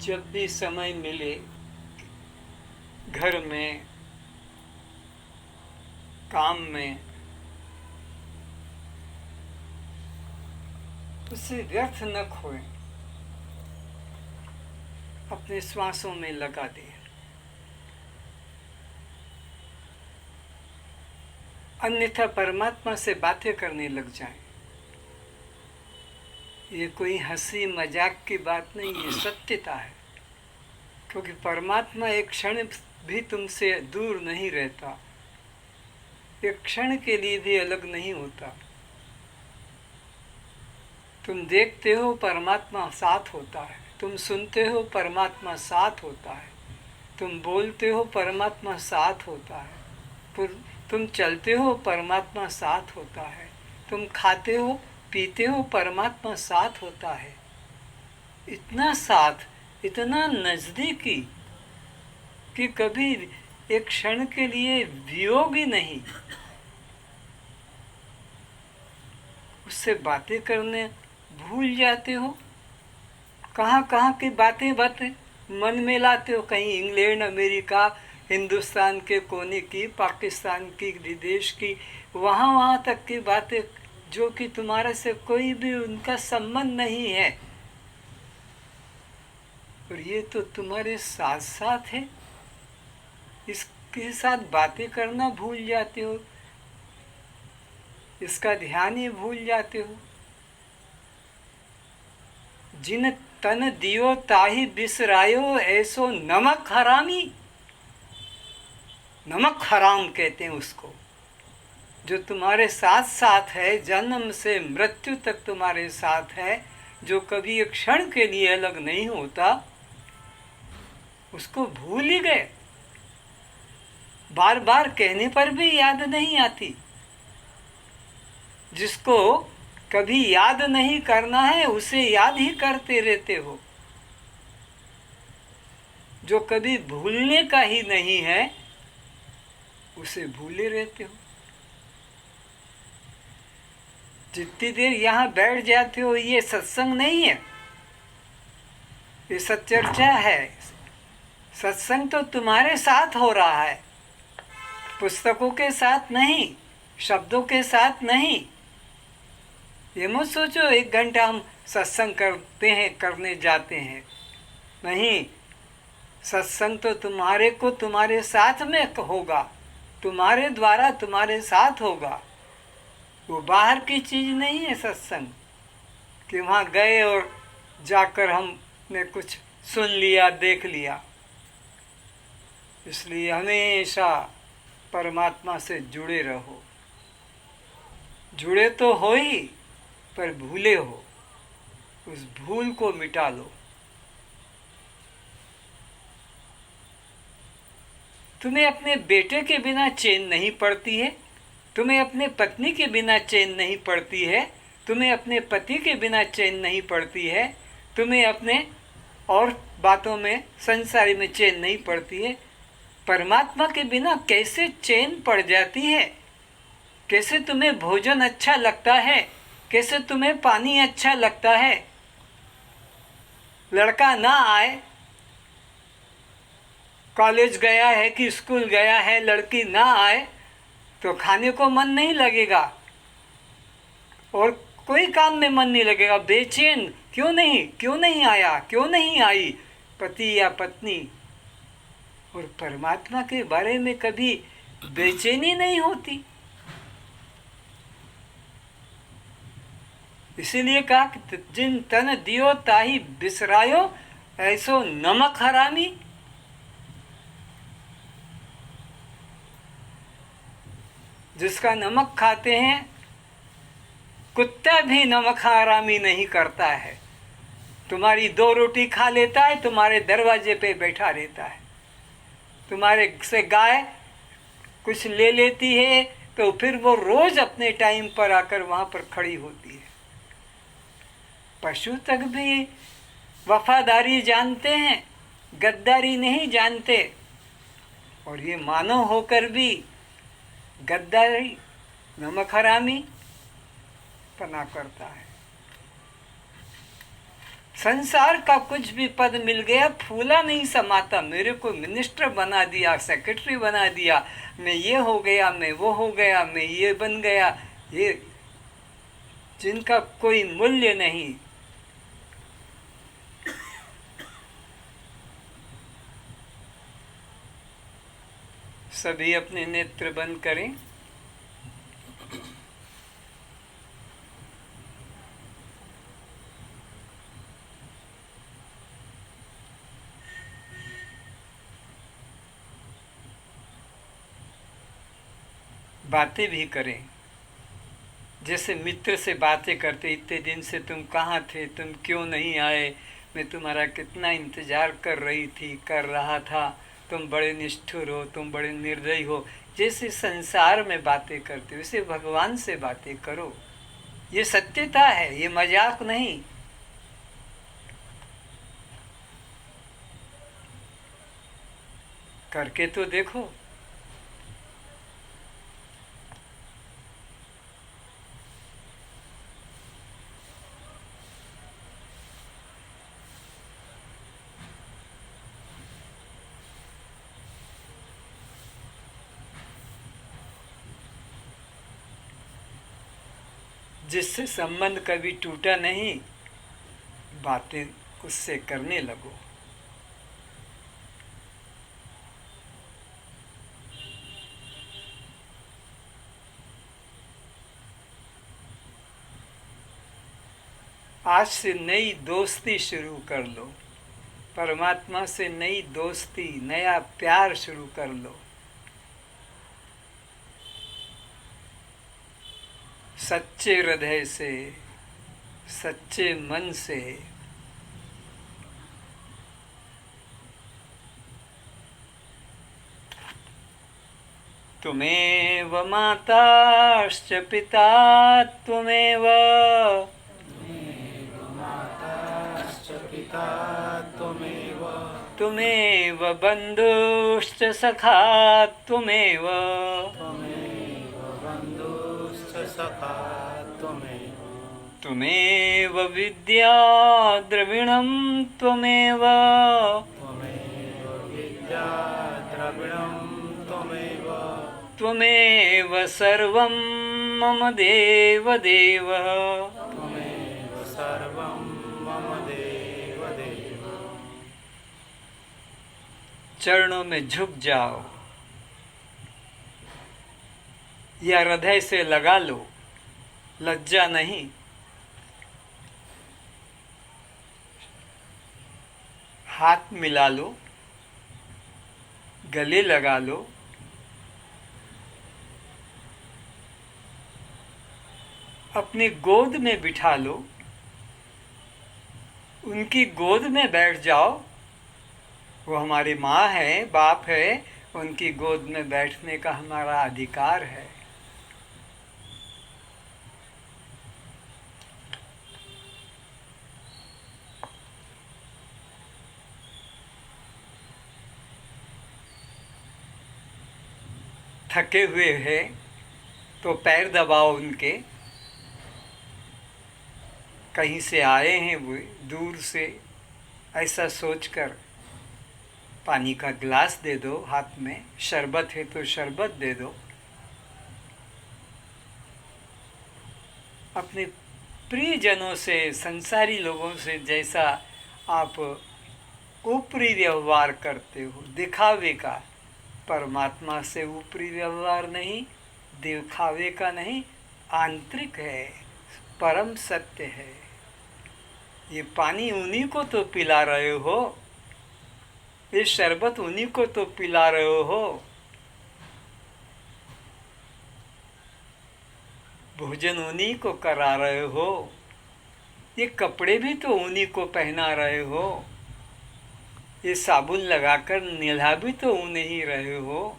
जब भी समय मिले घर में, काम में, उसे व्यर्थ न खोएं, अपने श्वासों में लगा दें। अन्यथा परमात्मा से बातें करने लग जाएं। ये कोई हंसी मजाक की बात नहीं, ये सत्यता है। क्योंकि परमात्मा एक क्षण भी तुमसे दूर नहीं रहता, एक क्षण के लिए भी अलग नहीं होता। तुम देखते हो परमात्मा साथ होता है, तुम सुनते हो परमात्मा साथ होता है, तुम बोलते हो परमात्मा साथ होता है, तुम चलते हो परमात्मा साथ होता है, तुम खाते हो पीते हो परमात्मा साथ होता है। इतना साथ, इतना नज़दीकी कि कभी एक क्षण के लिए वियोग ही नहीं। उससे बातें करने भूल जाते हो, कहाँ कहाँ की बातें मन में लाते हो। कहीं इंग्लैंड, अमेरिका, हिंदुस्तान के कोने की, पाकिस्तान की, विदेश की, वहाँ तक की बातें जो कि तुम्हारे से कोई भी उनका संबंध नहीं है, और ये तो तुम्हारे साथ साथ है। इसके साथ बातें करना भूल जाते हो, इसका ध्यान ही भूल जाते हो। जिन तन दियो ताही बिसरायो, ऐसो नमक हरामी। नमक हराम कहते हैं उसको, जो तुम्हारे साथ साथ है, जन्म से मृत्यु तक तुम्हारे साथ है, जो कभी एक क्षण के लिए अलग नहीं होता, उसको भूल ही गए। बार बार कहने पर भी याद नहीं आती। जिसको कभी याद नहीं करना है उसे याद ही करते रहते हो। जो कभी भूलने का ही नहीं है उसे भूले रहते हो। जितनी देर यहाँ बैठ जाते हो, ये सत्संग नहीं है, ये सच्चर्चा है। सत्संग तो तुम्हारे साथ हो रहा है, पुस्तकों के साथ नहीं, शब्दों के साथ नहीं। ये मत सोचो 1 घंटा हम सत्संग करते हैं, करने जाते हैं। नहीं, सत्संग तो तुम्हारे को तुम्हारे साथ में होगा, तुम्हारे द्वारा तुम्हारे साथ होगा। वो बाहर की चीज़ नहीं है सत्संग, कि वहाँ गए और जाकर हमने कुछ सुन लिया, देख लिया। इसलिए हमेशा परमात्मा से जुड़े रहो। जुड़े तो हो ही, पर भूले हो, उस भूल को मिटा लो। तुम्हें अपने बेटे के बिना चैन नहीं पड़ती है, तुम्हें अपने पत्नी के बिना चैन नहीं पड़ती है, तुम्हें अपने पति के बिना चैन नहीं पड़ती है, तुम्हें अपने और बातों में, संसारी में चैन नहीं पड़ती है। परमात्मा के बिना कैसे चैन पड़ जाती है? कैसे तुम्हें भोजन अच्छा लगता है? कैसे तुम्हें पानी अच्छा लगता है? लड़का ना आए, कॉलेज गया है कि स्कूल गया है, लड़की ना आए तो खाने को मन नहीं लगेगा और कोई काम में मन नहीं लगेगा। बेचैन क्यों नहीं आया, क्यों नहीं आई पति या पत्नी। और परमात्मा के बारे में कभी बेचैनी नहीं होती। इसीलिए कहा कि जिन तन दियो ताही बिसरायो, ऐसो नमक हरामी। जिसका नमक खाते हैं, कुत्ता भी नमक हरामी नहीं करता है। तुम्हारी 2 रोटी खा लेता है, तुम्हारे दरवाजे पे बैठा रहता है। तुम्हारे से गाय कुछ ले लेती है तो फिर वो रोज अपने टाइम पर आकर वहाँ पर खड़ी होती है। पशु तक भी वफादारी जानते हैं, गद्दारी नहीं जानते। और ये मानव होकर भी गद्दारी, नमक हरामी पना करता है। संसार का कुछ भी पद मिल गया, फूला नहीं समाता। मेरे को मिनिस्टर बना दिया, सेक्रेटरी बना दिया, मैं ये हो गया, मैं वो हो गया, मैं ये बन गया, ये जिनका कोई मूल्य नहीं। सभी अपने नेत्र बंद करें। बातें भी करें, जैसे मित्र से बातें करते, इतने दिन से तुम कहाँ थे, तुम क्यों नहीं आए, मैं तुम्हारा कितना इंतज़ार कर रही थी, कर रहा था, तुम बड़े निष्ठुर हो, तुम बड़े निर्दयी हो। जैसे संसार में बातें करते वैसे भगवान से बातें करो। ये सत्यता है, ये मजाक नहीं। करके तो देखो। जिससे संबंध कभी टूटा नहीं, बातें उससे करने लगो। आज से नई दोस्ती शुरू कर लो, परमात्मा से नई दोस्ती, नया प्यार शुरू कर लो। सच्चे हृदय से, सच्चे मन से। त्वमेव माताश्च पिता त्वमेव, त्वमेव बन्धुश्च सखा त्वमेव, त्वमेव विद्या द्रविणं त्वमेव, त्वमेव सर्वं मम देव देव। चरणों में झुक जाओ या हृदय से लगा लो, लज्जा नहीं। हाथ मिला लो, गले लगा लो, अपनी गोद में बिठा लो, उनकी गोद में बैठ जाओ। वो हमारी माँ है, बाप है, उनकी गोद में बैठने का हमारा अधिकार है। थके हुए हैं तो पैर दबाओ उनके। कहीं से आए हैं वो दूर से, ऐसा सोचकर पानी का गिलास दे दो, हाथ में शरबत है तो शरबत दे दो। अपने प्रियजनों से, संसारी लोगों से जैसा आप ऊपरी व्यवहार करते हो, दिखावे का, परमात्मा से ऊपरी व्यवहार नहीं, दिखावे का नहीं, आंतरिक है, परम सत्य है। ये पानी उन्हीं को तो पिला रहे हो, ये शरबत उन्हीं को तो पिला रहे हो, भोजन उन्हीं को करा रहे हो, ये कपड़े भी तो उन्हीं को पहना रहे हो, ये साबुन लगाकर नहला भी तो उन्हें ही रहे हो।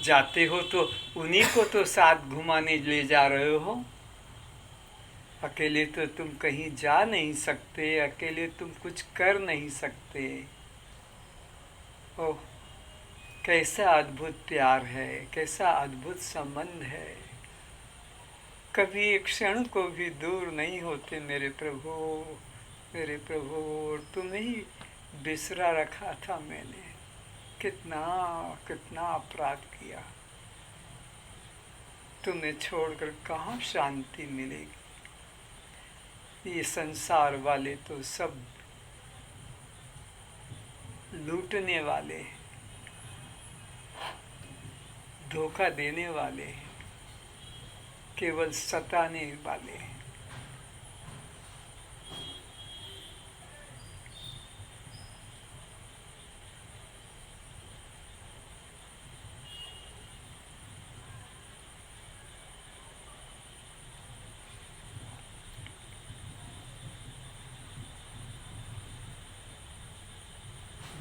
जाते हो तो उन्हीं को तो साथ घुमाने ले जा रहे हो। अकेले तो तुम कहीं जा नहीं सकते, अकेले तुम कुछ कर नहीं सकते। ओह, कैसा अद्भुत प्यार है, कैसा अद्भुत संबंध है। कभी एक क्षण को भी दूर नहीं होते मेरे प्रभु, मेरे प्रभु। और तुम्हें ही बिसरा रखा था मैंने। कितना कितना अपराध किया। तुम्हें छोड़कर कहाँ शांति मिलेगी। ये संसार वाले तो सब लूटने वाले, धोखा देने वाले, केवल सताने वाले हैं।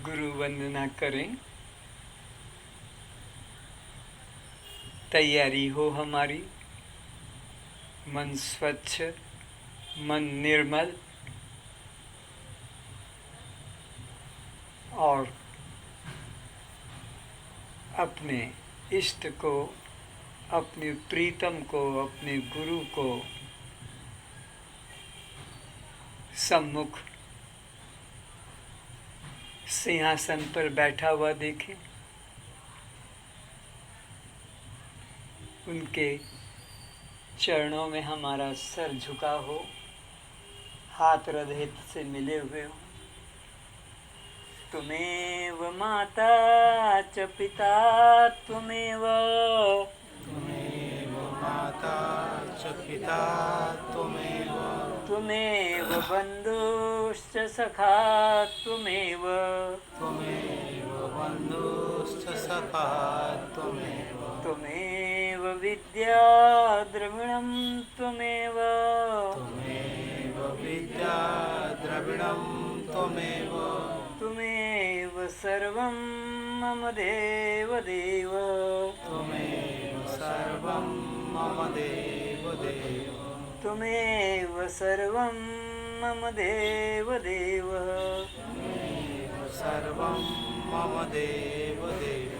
गुरु वंदना करें। तैयारी हो हमारी। मन स्वच्छ, मन निर्मल और अपने इष्ट को, अपने प्रीतम को, अपने गुरु को सम्मुख सिंहासन पर बैठा हुआ देखें। उनके चरणों में हमारा सर झुका हो, हाथ हृदय से मिले हुए हो। त्वमेव माता च पिता त्वमेव, त्वमेव माता च पिता त्वमेव, त्वमेव बन्धुश्च सखा त्वमेव, त्वमेव बन्धुश्च सखा त्वमेव, त्वमेव विद्या द्रविणं त्वमेव, त्वमेव विद्या द्रविणं त्वमेव, त्वमेव सर्वं मम देव देव, त्वमेव सर्वं मम देव देव, त्वमेव सर्वं मम देव देव, त्वमेव सर्वं मम देव देव।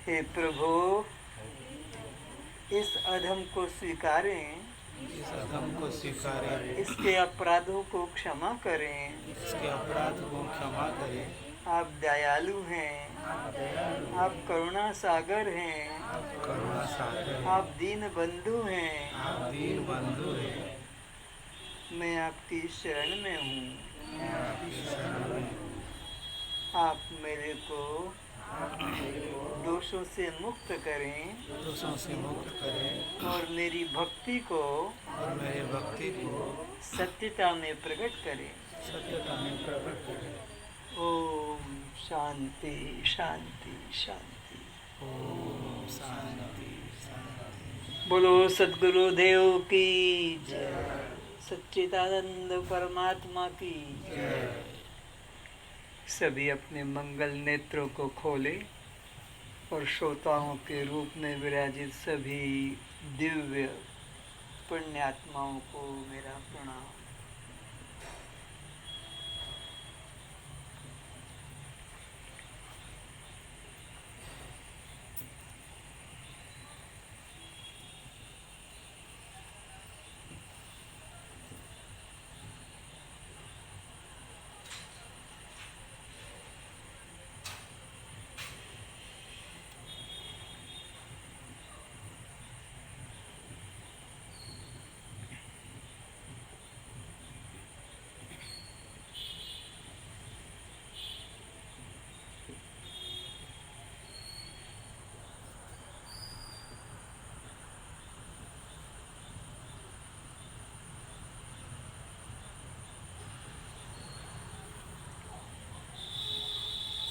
हे प्रभु, इस अधम को स्वीकारें, इस अधम को स्वीकारें, इसके अपराधों को क्षमा करें। इसके अपराध को क्षमा करें। आप दयालु हैं, आप करुणा सागर हैं, करुणा सागर, आप दीन बंधु हैं। आप दीन बंधु हैं। मैं आपकी शरण में हूँ। मैं आपकी शरण में हूँ। आप मेरे को दोषों से मुक्त करें दोषों से मुक्त करें और मेरी भक्ति को और मेरे भक्ति को सत्यता में प्रकट करें। सत्यता में प्रकट करें। ओम शांति शांति शांति। ओम शांति शांति। बोलो सद्गुरु देव की जय, सच्चिदानंद परमात्मा की जय। सभी अपने मंगल नेत्रों को खोले और श्रोताओं के रूप में विराजित सभी दिव्य पुण्यात्माओं को मेरा प्रणाम।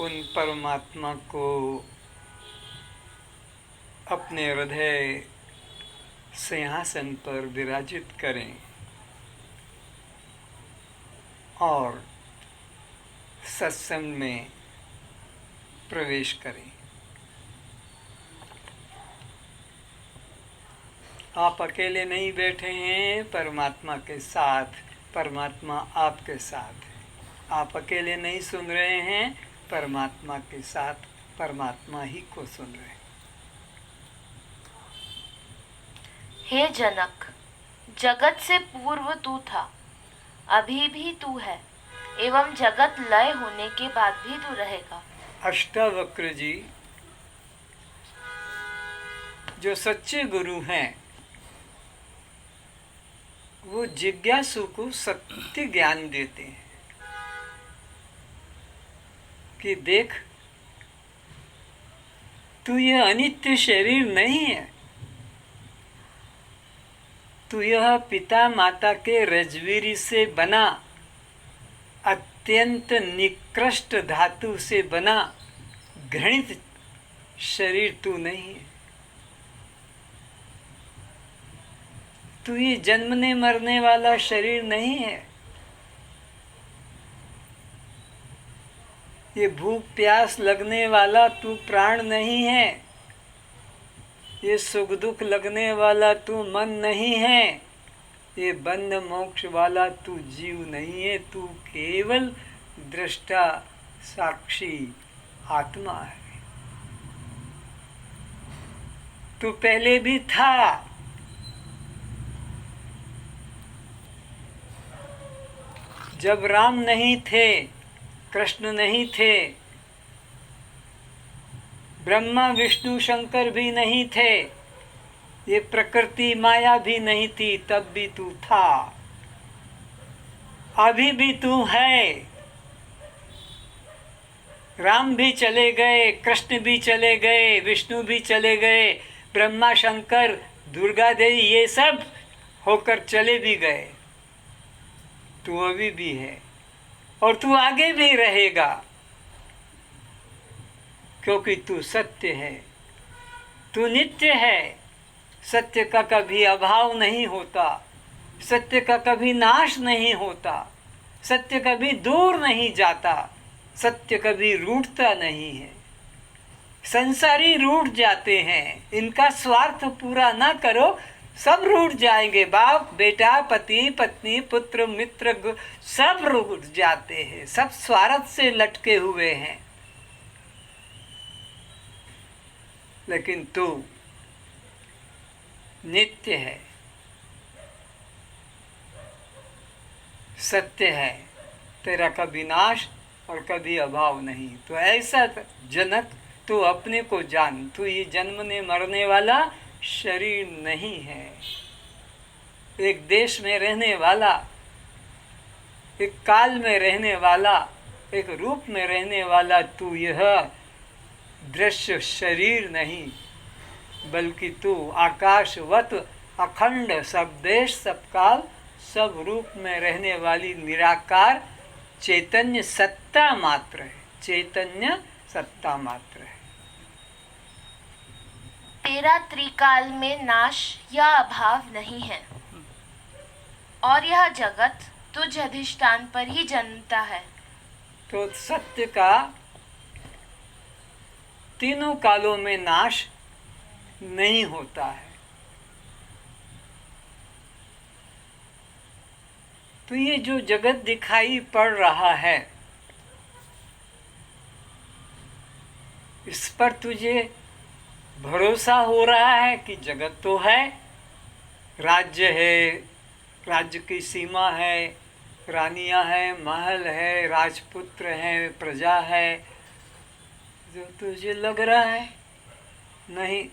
उन परमात्मा को अपने हृदय सिंहासन पर विराजित करें और सत्संग में प्रवेश करें। आप अकेले नहीं बैठे हैं, परमात्मा के साथ, परमात्मा आपके साथ है। आप अकेले नहीं सुन रहे हैं, परमात्मा के साथ परमात्मा ही को सुन रहे हैं। हे जनक, जगत से पूर्व तू था, अभी भी तू है, एवं जगत लय होने के बाद भी तू रहेगा। अष्टावक्र जी जो सच्चे गुरु हैं, वो जिज्ञासु को सत्य ज्ञान देते हैं कि देख, तू यह अनित्य शरीर नहीं है, तू यह पिता माता के रजवीरी से बना अत्यंत निकृष्ट धातु से बना घृणित शरीर तू नहीं है। तू ये जन्मने मरने वाला शरीर नहीं है। ये भूख प्यास लगने वाला तू प्राण नहीं है। ये सुख दुख लगने वाला तू मन नहीं है। ये बंध मोक्ष वाला तू जीव नहीं है। तू केवल दृष्टा साक्षी आत्मा है। तू पहले भी था। जब राम नहीं थे, कृष्ण नहीं थे, ब्रह्मा विष्णु शंकर भी नहीं थे, ये प्रकृति माया भी नहीं थी, तब भी तू था। अभी भी तू है। राम भी चले गए, कृष्ण भी चले गए, विष्णु भी चले गए, ब्रह्मा शंकर दुर्गा देवी ये सब होकर चले भी गए। तू अभी भी है और तू आगे भी रहेगा, क्योंकि तू सत्य है, तू नित्य है। सत्य का कभी अभाव नहीं होता, सत्य का कभी नाश नहीं होता, सत्य कभी दूर नहीं जाता, सत्य कभी रूठता नहीं है। संसारी रूठ जाते हैं, इनका स्वार्थ पूरा ना करो, सब रूठ जाएंगे। बाप बेटा, पति पत्नी, पुत्र मित्र, सब रूठ जाते हैं, सब स्वार्थ से लटके हुए हैं। लेकिन तू नित्य है, सत्य है, तेरा कभी नाश और कभी अभाव नहीं। तो ऐसा जनक, तू अपने को जान, तू ये जन्मने मरने वाला शरीर नहीं है। एक देश में रहने वाला, एक काल में रहने वाला, एक रूप में रहने वाला तू यह दृश्य शरीर नहीं, बल्कि तू आकाशवत अखंड, सब देश सब काल सब रूप में रहने वाली निराकार चैतन्य सत्ता मात्र है। चैतन्य सत्ता मात्र है। तेरा त्रिकाल में नाश या अभाव नहीं है, और यह जगत तुझ अधिष्ठान पर ही जन्मता है। तो सत्य का तीनों कालों में नाश नहीं होता है। तो ये जो जगत दिखाई पड़ रहा है, इस पर तुझे भरोसा हो रहा है कि जगत तो है, राज्य है, राज्य की सीमा है, रानियां हैं, महल है, राजपुत्र हैं, प्रजा है, जो तुझे लग रहा है? नहीं।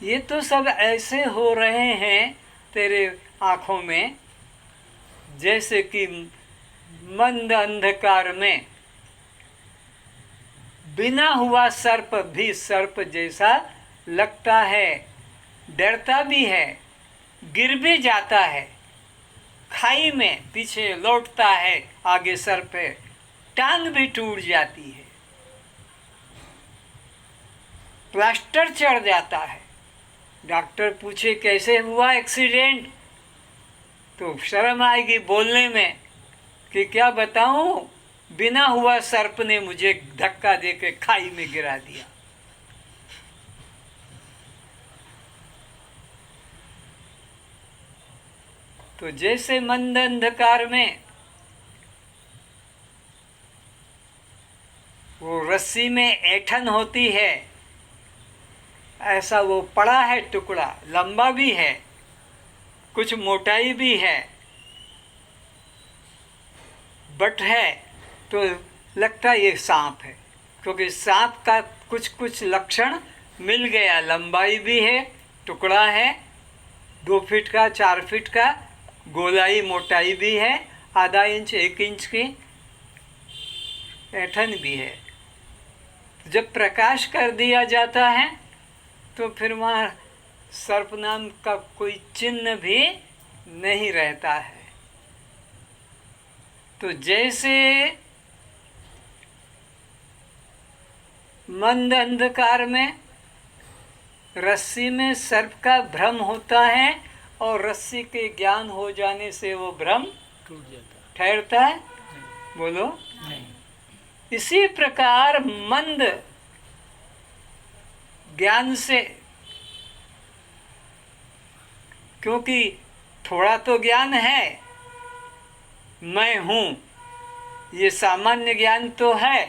ये तो सब ऐसे हो रहे हैं तेरे आँखों में, जैसे कि मंद अंधकार में बिना हुआ सर्प भी सर्प जैसा लगता है, डरता भी है, गिर भी जाता है, खाई में पीछे लौटता है, आगे सर पे टांग भी टूट जाती है, प्लास्टर चढ़ जाता है। डॉक्टर पूछे कैसे हुआ एक्सीडेंट, तो शर्म आएगी बोलने में कि क्या बताऊं, बिना हुआ सर्प ने मुझे धक्का देकर खाई में गिरा दिया। तो जैसे मंद अंधकार में वो रस्सी में ऐठन होती है, ऐसा वो पड़ा है टुकड़ा, लंबा भी है, कुछ मोटाई भी है, बट है तो लगता है ये सांप है, क्योंकि सांप का कुछ कुछ लक्षण मिल गया। लंबाई भी है, टुकड़ा है 2 फीट का, 4 फीट का, गोलाई मोटाई भी है, आधा इंच 1 इंच की ऐठन भी है। जब प्रकाश कर दिया जाता है तो फिर वहाँ सर्प नाम का कोई चिन्ह भी नहीं रहता है। तो जैसे मंद अंधकार में रस्सी में सर्प का भ्रम होता है और रस्सी के ज्ञान हो जाने से वो भ्रम टूट जाता ठहरता है। बोलो। नहीं। इसी प्रकार मंद ज्ञान से, क्योंकि थोड़ा तो ज्ञान है, मैं हूँ, ये सामान्य ज्ञान तो है,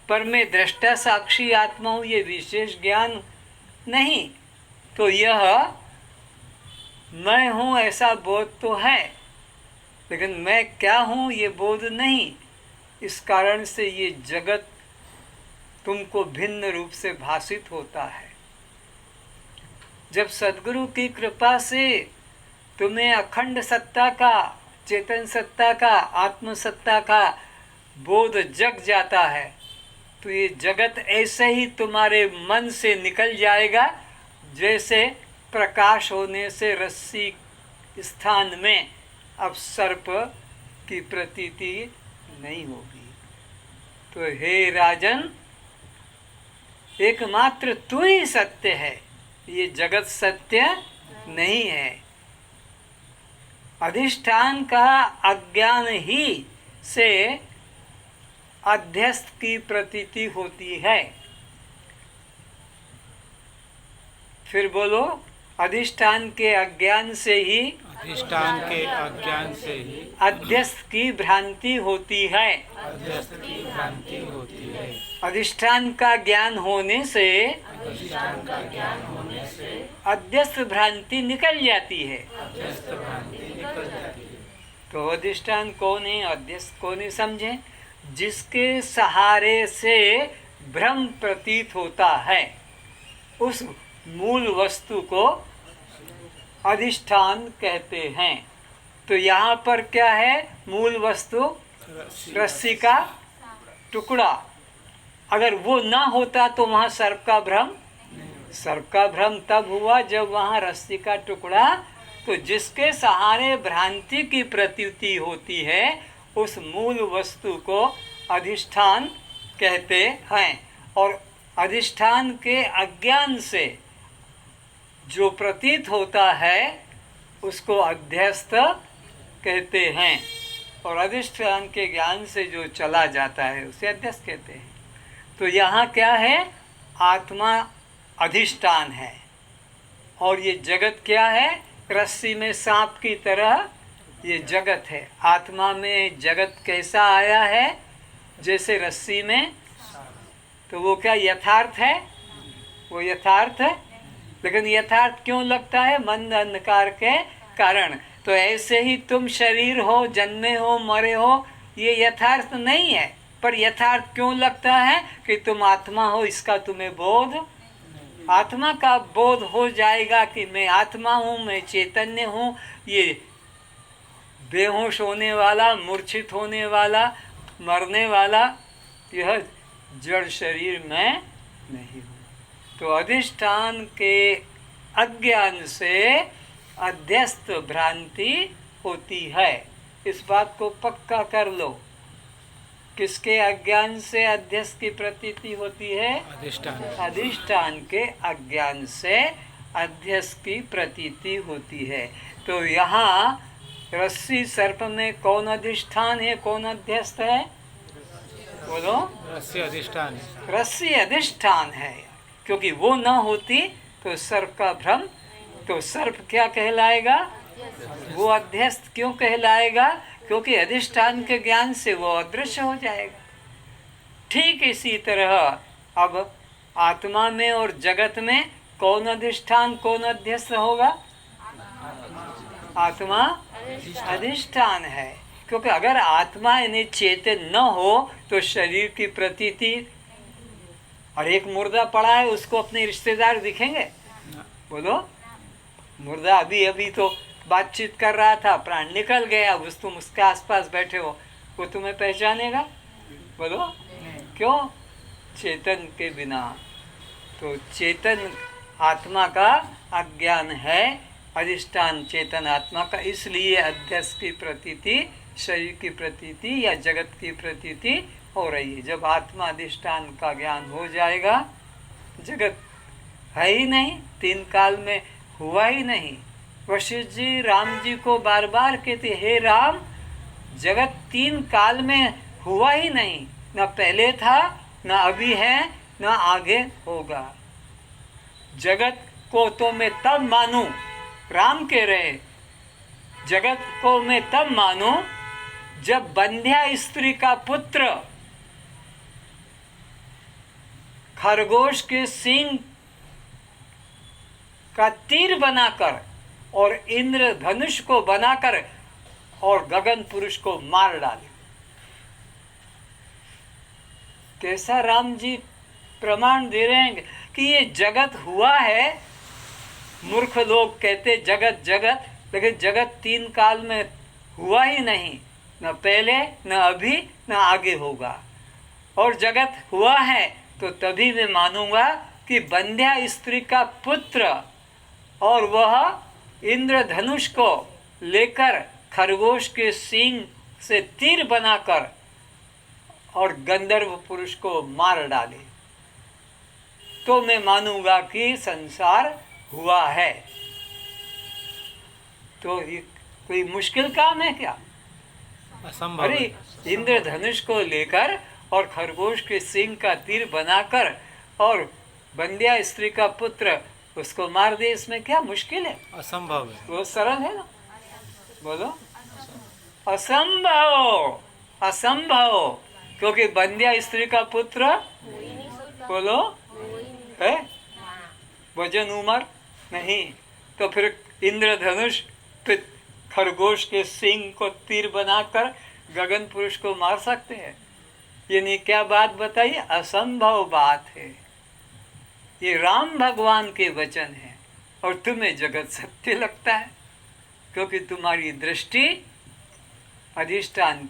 पर मैं दृष्टा साक्षी आत्मा हूँ, ये विशेष ज्ञान नहीं। तो यह मैं हूँ ऐसा बोध तो है, लेकिन मैं क्या हूँ ये बोध नहीं। इस कारण से ये जगत तुमको भिन्न रूप से भासित होता है। जब सद्गुरु की कृपा से तुम्हें अखंड सत्ता का, चेतन सत्ता का, आत्म सत्ता का बोध जग जाता है, तो ये जगत ऐसे ही तुम्हारे मन से निकल जाएगा जैसे प्रकाश होने से रस्सी स्थान में अब सर्प की प्रतीति नहीं होगी। तो हे राजन, एकमात्र तू ही सत्य है, ये जगत सत्य नहीं है। अधिष्ठान का अज्ञान ही से अध्यस्त की प्रतीति होती है। फिर बोलो। अधिष्ठान के अज्ञान से ही, अधिष्ठान के अज्ञान से ही अध्यस्त की भ्रांति होती है। अध्यस्त की भ्रांति होती है। अधिष्ठान का ज्ञान होने से अधिष्ठान का ज्ञान होने से अध्यस्त भ्रांति निकल जाती है। अध्यस्त भ्रांति निकल जाती है। तो अधिष्ठान कौन है, अध्यस्त कौन है, समझे। जिसके सहारे से भ्रम प्रतीत होता है, उस मूल वस्तु को अधिष्ठान कहते हैं। तो यहाँ पर क्या है, मूल वस्तु रस्सी का टुकड़ा। अगर वो ना होता तो वहाँ सर्प का भ्रम, सर्प का भ्रम तब हुआ जब वहाँ रस्सी का टुकड़ा, तो जिसके सहारे भ्रांति की प्रतीति होती है उस मूल वस्तु को अधिष्ठान कहते हैं। और अधिष्ठान के अज्ञान से जो प्रतीत होता है उसको अध्यस्त कहते हैं, और अधिष्ठान के ज्ञान से जो चला जाता है उसे अध्यस्त कहते हैं। तो यहाँ क्या है, आत्मा अधिष्ठान है, और ये जगत क्या है, रस्सी में सांप की तरह ये जगत है। आत्मा में जगत कैसा आया है, जैसे रस्सी में, तो वो क्या यथार्थ है, वो यथार्थ है। लेकिन यथार्थ क्यों लगता है, मंद अंधकार के कारण। तो ऐसे ही तुम शरीर हो, जन्मे हो, मरे हो, ये यथार्थ नहीं है, पर यथार्थ क्यों लगता है कि तुम आत्मा हो, इसका तुम्हें बोध, आत्मा का बोध हो जाएगा कि मैं आत्मा हूँ, मैं चैतन्य हूँ, ये बेहोश होने वाला, मूर्छित होने वाला, मरने वाला यह जड़ शरीर में नहीं हूँ। तो अधिष्ठान के अज्ञान से अध्यस्त भ्रांति होती है। इस बात को पक्का कर लो। किसके अज्ञान से अध्यस्त की प्रतीति होती है, अधिष्ठान। अधिष्ठान के अज्ञान से अध्यस्त की प्रतीति होती है। तो यहाँ रस्सी सर्प में कौन अधिष्ठान है, कौन अध्यस्त है, बोलो। रस्सी अधिष्ठान है। रस्सी अधिष्ठान है, क्योंकि वो न होती तो सर्प का भ्रम, तो सर्प क्या कहलाएगा, वो अध्यस्त क्यों कहलाएगा, क्योंकि अधिष्ठान के ज्ञान से वो अदृश्य हो जाएगा। ठीक इसी तरह अब आत्मा में और जगत में कौन अधिष्ठान कौन अध्यस्त होगा? आत्मा अधिष्ठान है, क्योंकि अगर आत्मा यानी चेतन न हो तो शरीर की प्रतीति, और एक मुर्दा पड़ा है उसको अपने रिश्तेदार दिखेंगे? बोलो, मुर्दा अभी अभी तो बातचीत कर रहा था, प्राण निकल गया, उस तुम उसके आसपास बैठे हो, वो तुम्हें पहचानेगा? बोलो, क्यों? चेतन के बिना। तो चेतन आत्मा का अज्ञान है, अधिष्ठान चेतन आत्मा का, इसलिए अध्यक्ष की प्रतीति, शरीर की प्रतीति या जगत की प्रतीति हो रही है। जब आत्मा अधिष्ठान का ज्ञान हो जाएगा, जगत है ही नहीं, तीन काल में हुआ ही नहीं। वशिष्ठ जी राम जी को बार बार कहते, हे राम, जगत तीन काल में हुआ ही नहीं, न पहले था, न अभी है, न आगे होगा। जगत को तो मैं तब मानूं, राम कह रहे, जगत को मैं तब मानूं जब बंध्या स्त्री का पुत्र खरगोश के सींग का तीर बनाकर और इंद्र धनुष को बनाकर और गगन पुरुष को मार डाले। कैसा राम जी प्रमाण दे रहे हैं कि ये जगत हुआ है। मूर्ख लोग कहते जगत जगत, लेकिन जगत तीन काल में हुआ ही नहीं, न पहले, न अभी, न आगे होगा। और जगत हुआ है तो तभी मैं मानूंगा कि बंध्या स्त्री का पुत्र और वह इंद्रधनुष को लेकर खरगोश के सींग से तीर बनाकर और गंधर्व पुरुष को मार डाले, तो मैं मानूंगा कि संसार हुआ है। तो ये कोई मुश्किल काम है क्या? असंभव अरे है। इंद्रधनुष को लेकर और खरगोश के सींग का तीर बनाकर और बंध्या स्त्री का पुत्र उसको मार दे, इसमें क्या मुश्किल है? असंभव है। वो सरल है ना। बोलो, असंभव, असंभव, क्योंकि बंध्या स्त्री का पुत्र, बोलो, है वजन उमर नहीं, तो फिर इंद्रधनुष पे खरगोश के सींग को तीर बनाकर गगन पुरुष को मार सकते हैं? ये नहीं, क्या बात बताइए, असंभव बात है। ये राम भगवान के वचन है और तुम्हें जगत सत्य लगता है, क्योंकि तुम्हारी दृष्टि अधिष्ठान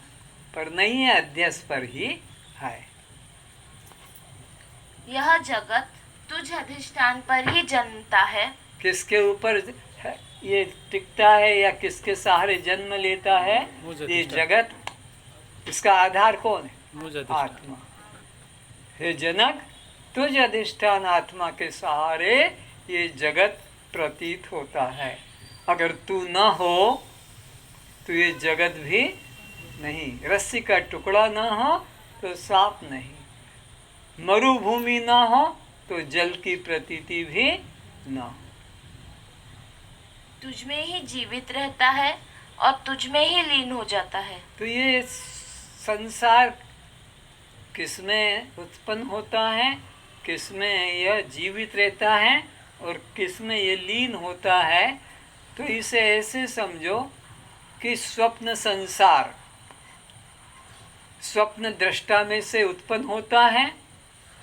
पर नहीं है, अध्यक्ष पर ही है। यह जगत तुझ अधिष्ठान पर ही जन्मता है। किसके ऊपर ये टिकता है या किसके सहारे जन्म लेता है? मुझ ये अधिष्ठान। जगत, इसका आधार कौन है? मुझ अधिष्ठान। आत्मा। हे जनक, तुझ अधिष्ठान आत्मा के सहारे ये जगत प्रतीत होता है। अगर तू न हो तो ये जगत भी नहीं, रस्सी का टुकड़ा न हो तो सांप नहीं, मरुभूमि न हो तो जल की प्रतीति भी न। तुझ में ही जीवित रहता है और तुझ में ही लीन हो जाता है। तो ये संसार किसमें उत्पन्न होता है, किसमें यह जीवित रहता है और किसमें ये लीन होता है? तो इसे ऐसे समझो कि स्वप्न संसार स्वप्न दृष्टा में से उत्पन्न होता है,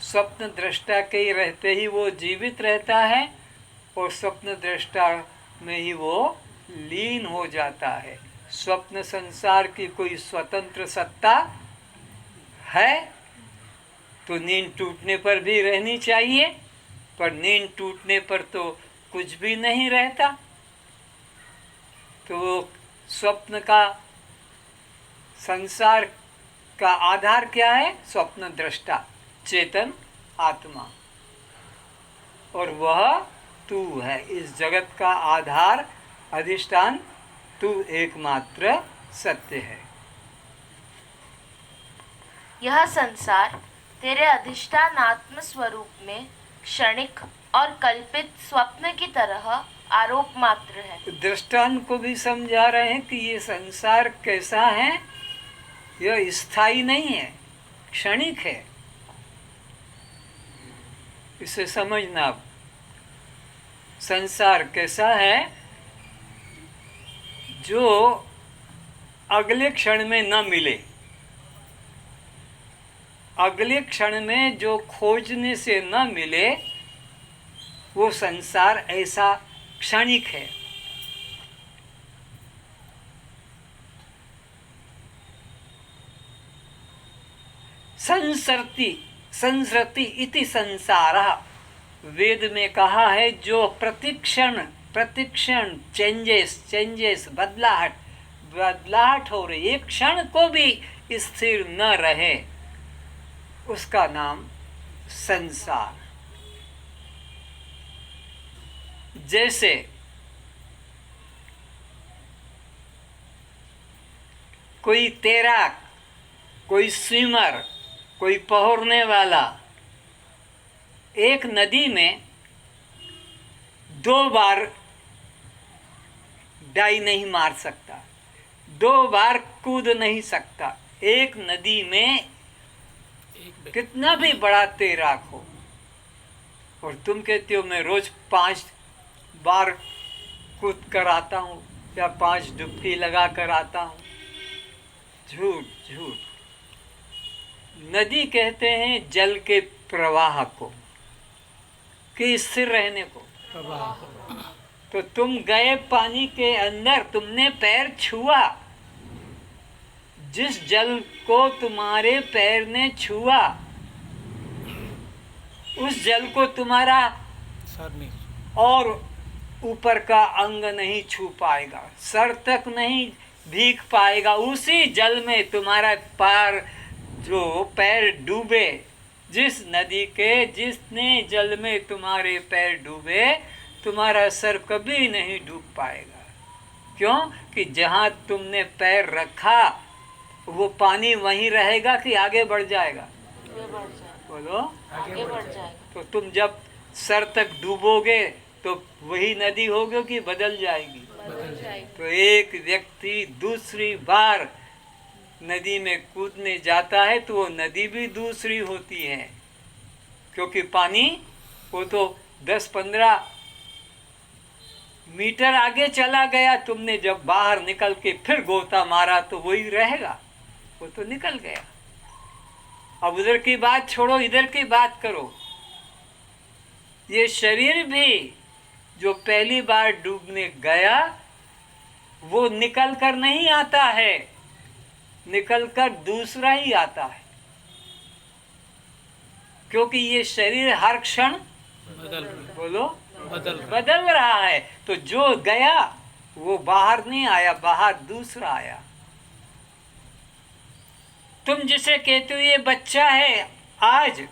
स्वप्न दृष्टा के ही रहते ही वो जीवित रहता है और स्वप्न दृष्टा में ही वो लीन हो जाता है। स्वप्न संसार की कोई स्वतंत्र सत्ता है तो नींद टूटने पर भी रहनी चाहिए, पर नींद टूटने पर तो कुछ भी नहीं रहता। तो स्वप्न का, संसार का आधार क्या है? स्वप्न दृष्टा चेतन आत्मा, और वह तू है। इस जगत का आधार अधिष्ठान तू एकमात्र सत्य है। यह संसार तेरे अधिष्ठान आत्म स्वरूप में क्षणिक और कल्पित स्वप्न की तरह आरोप मात्र है। दृष्टान को भी समझा रहे हैं कि ये संसार कैसा है, यह स्थायी नहीं है, क्षणिक है। इसे समझना। संसार कैसा है जो अगले क्षण में न मिले, अगले क्षण में जो खोजने से न मिले, वो संसार ऐसा क्षणिक है। संसरति इति संसारः, वेद में कहा है जो प्रतिक्षण चेंजेस बदलाहट हो रही, एक क्षण को भी स्थिर न रहे, उसका नाम संसार। जैसे कोई तैराक, कोई स्विमर, कोई पहुरने वाला एक नदी में 2 बार डाई नहीं मार सकता, 2 बार कूद नहीं सकता। एक नदी में कितना भी बड़ा तैराक हो, और तुम कहते हो मैं रोज 5 बार कूद कर आता हूँ या 5 डुबकी लगा कर आता हूँ। झूठ झूठ। नदी कहते हैं जल के प्रवाह को, कि स्थिर रहने को। तो तुम गए पानी के अंदर, तुमने पैर छुआ, जिस जल को तुम्हारे पैर ने छुआ उस जल को तुम्हारा सर नहीं, और ऊपर का अंग नहीं छू पाएगा, सर तक नहीं भीग पाएगा। उसी जल में तुम्हारा पैर डूबे, जिस नदी के जिसने जल में तुम्हारे पैर डूबे, तुम्हारा सर कभी नहीं डूब पाएगा। क्यों? कि जहाँ तुमने पैर रखा वो पानी वहीं रहेगा कि आगे बढ़ जाएगा? बोलो, आगे बढ़ जाएगा। तो तुम जब सर तक डूबोगे तो वही नदी होगी कि बदल जाएगी? तो एक व्यक्ति दूसरी बार नदी में कूदने जाता है तो वो नदी भी दूसरी होती है, क्योंकि पानी वो तो 10-15 मीटर आगे चला गया। तुमने जब बाहर निकल के फिर गोता मारा तो वही रहेगा, वो तो निकल गया। अब उधर की बात छोड़ो, इधर की बात करो। ये शरीर भी जो पहली बार डूबने गया वो निकल कर नहीं आता है, निकल कर दूसरा ही आता है, क्योंकि ये शरीर हर क्षण बदल रहा है। तो जो गया वो बाहर नहीं आया, बाहर दूसरा आया। तुम जिसे कहते हो ये बच्चा है आज,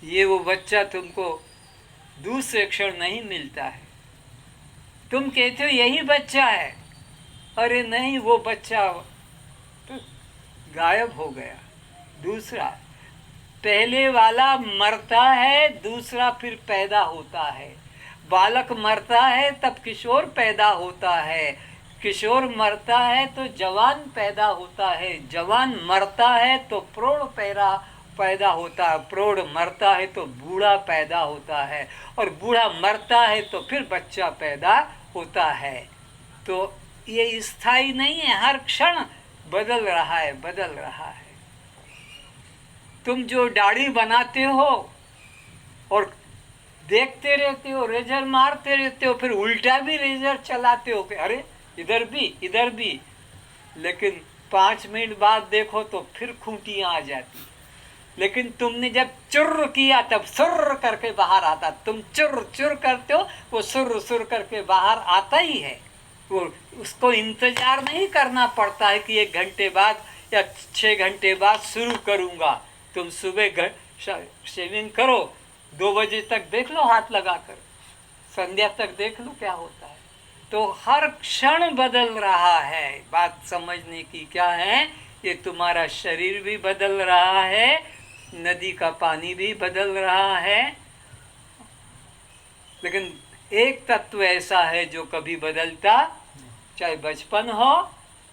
ये वो बच्चा तुमको दूसरे क्षण नहीं मिलता है। तुम कहते हो यही बच्चा है, अरे नहीं, वो बच्चा तो गायब हो गया। दूसरा, पहले वाला मरता है, दूसरा फिर पैदा होता है। बालक मरता है तब किशोर पैदा होता है, किशोर मरता है तो जवान पैदा होता है, जवान मरता है तो प्रौढ़ पैदा होता है, प्रौढ़ मरता है तो बूढ़ा पैदा होता है, और बूढ़ा मरता है तो फिर बच्चा पैदा होता है। तो ये स्थायी नहीं है, हर क्षण बदल रहा है, बदल रहा है। तुम जो दाढ़ी बनाते हो और देखते रहते हो, रेजर मारते रहते हो, फिर उल्टा भी रेजर चलाते हो कि अरे इधर भी, लेकिन 5 मिनट बाद देखो तो फिर खूंटियां आ जाती। लेकिन तुमने जब चुर्र किया तब सुर्र करके बाहर आता। तुम चुर्र करते हो, वो सुर्र करके बाहर आता ही है। वो उसको इंतजार नहीं करना पड़ता है कि 1 घंटे बाद या 6 घंटे बाद शुरू करूंगा। तुम सुबह शेविंग करो, 2 बजे तक देख लो हाथ लगाकर, संध्या तक देख लो क्या होता है। तो हर क्षण बदल रहा है। बात समझने की क्या है, ये तुम्हारा शरीर भी बदल रहा है, नदी का पानी भी बदल रहा है, लेकिन एक तत्व ऐसा है जो कभी बदलता, चाहे बचपन हो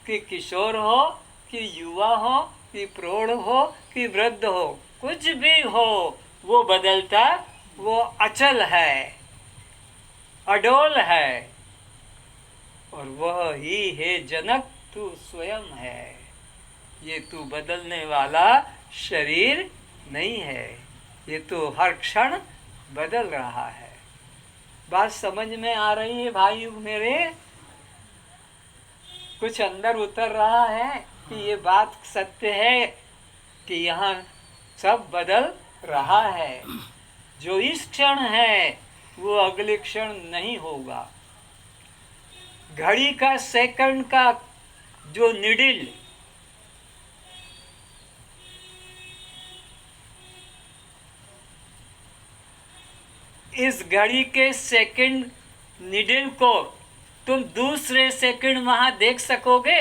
कि किशोर हो कि युवा हो कि प्रौढ़ हो कि वृद्ध हो, कुछ भी हो, वो बदलता वो अचल है, अडोल है, और वह ही है जनक तू स्वयं है। ये तू बदलने वाला शरीर नहीं है, ये तो हर क्षण बदल रहा है। बात समझ में आ रही है भाई मेरे? कुछ अंदर उतर रहा है कि ये बात सत्य है कि यहाँ सब बदल रहा है। जो इस क्षण है वो अगले क्षण नहीं होगा। घड़ी का सेकंड का जो निडिल इस घड़ी के सेकंड निडिल को तुम दूसरे सेकंड वहां देख सकोगे?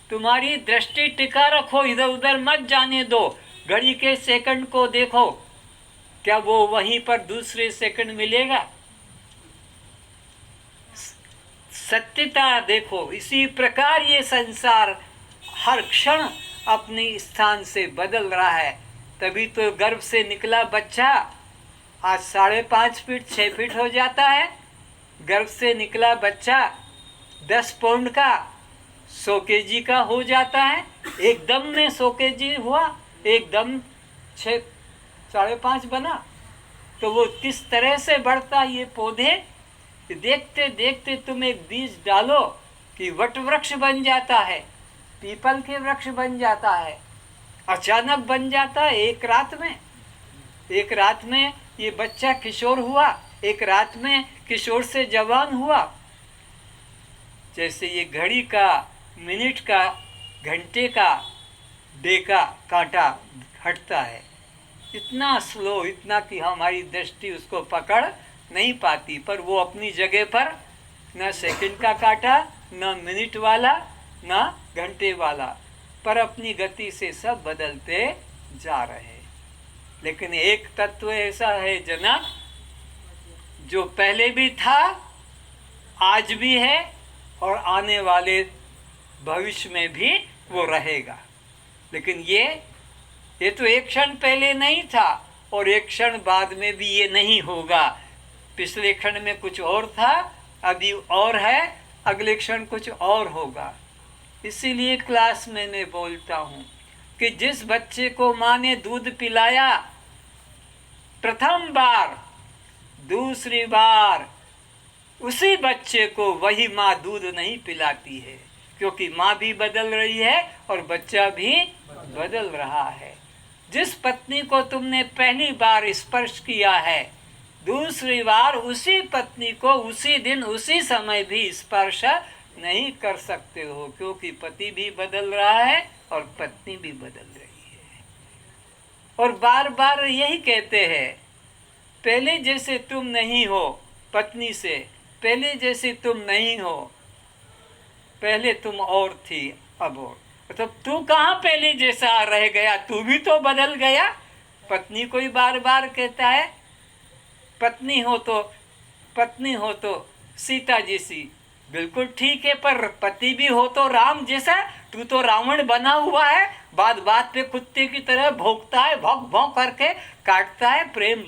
तुम्हारी दृष्टि टिका रखो, इधर उधर मत जाने दो। घड़ी के सेकंड को देखो, क्या वो वहीं पर दूसरे सेकंड मिलेगा? सत्यता देखो। इसी प्रकार ये संसार हर क्षण अपने स्थान से बदल रहा है। तभी तो गर्भ से निकला बच्चा आज 5.5 फीट 6 फीट हो जाता है। गर्भ से निकला बच्चा 10 पाउंड का 100 केजी का हो जाता है। एकदम में 100 केजी हुआ, एकदम 5.5 बना। तो वो किस तरह से बढ़ता ये पौधे, देखते देखते तुम एक बीज डालो कि वट वृक्ष बन जाता है, पीपल के वृक्ष बन जाता है। अचानक बन जाता है एक रात में। एक रात में ये बच्चा किशोर हुआ, एक रात में किशोर से जवान हुआ। जैसे ये घड़ी का, मिनट का, घंटे का, डे का कांटा हटता है, इतना स्लो, इतना कि हमारी दृष्टि उसको पकड़ नहीं पाती। पर वो अपनी जगह पर न सेकंड का कांटा, न मिनट वाला, न घंटे वाला, पर अपनी गति से सब बदलते जा रहे। लेकिन एक तत्व ऐसा है जनक, जो पहले भी था, आज भी है और आने वाले भविष्य में भी वो रहेगा। लेकिन ये तो एक क्षण पहले नहीं था और एक क्षण बाद में भी ये नहीं होगा। पिछले क्षण में कुछ और था, अभी और है, अगले क्षण कुछ और होगा। इसीलिए क्लास में मैं बोलता हूँ कि जिस बच्चे को माँ ने दूध पिलाया प्रथम बार, दूसरी बार उसी बच्चे को वही माँ दूध नहीं पिलाती है, क्योंकि माँ भी बदल रही है और बच्चा भी बदल रहा है। जिस पत्नी को तुमने पहली बार स्पर्श किया है, दूसरी बार उसी पत्नी को उसी दिन उसी समय भी स्पर्श नहीं कर सकते हो, क्योंकि पति भी बदल रहा है और पत्नी भी बदल रही है। और बार बार यही कहते हैं, पहले जैसे तुम नहीं हो पत्नी से, पहले जैसे तुम नहीं हो, पहले तुम और थी अब और। तो तू कहाँ पहले जैसा रह गया, तू भी तो बदल गया। पत्नी को ही बार बार कहता है, पत्नी हो तो सीता जैसी, बिल्कुल ठीक है, पर पति भी हो तो राम जैसा। तू तो रावण बना हुआ है, बात बात पे कुत्ते की तरह भौंकता है, भौंक भौंक करके काटता है, प्रेम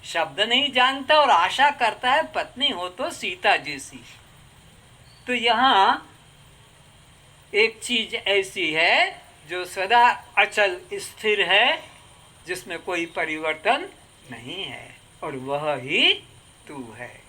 शब्द नहीं जानता और आशा करता है पत्नी हो तो सीता जैसी। तो यहाँ एक चीज ऐसी है जो सदा अचल स्थिर है, जिसमें कोई परिवर्तन नहीं है, और वह ही तू है।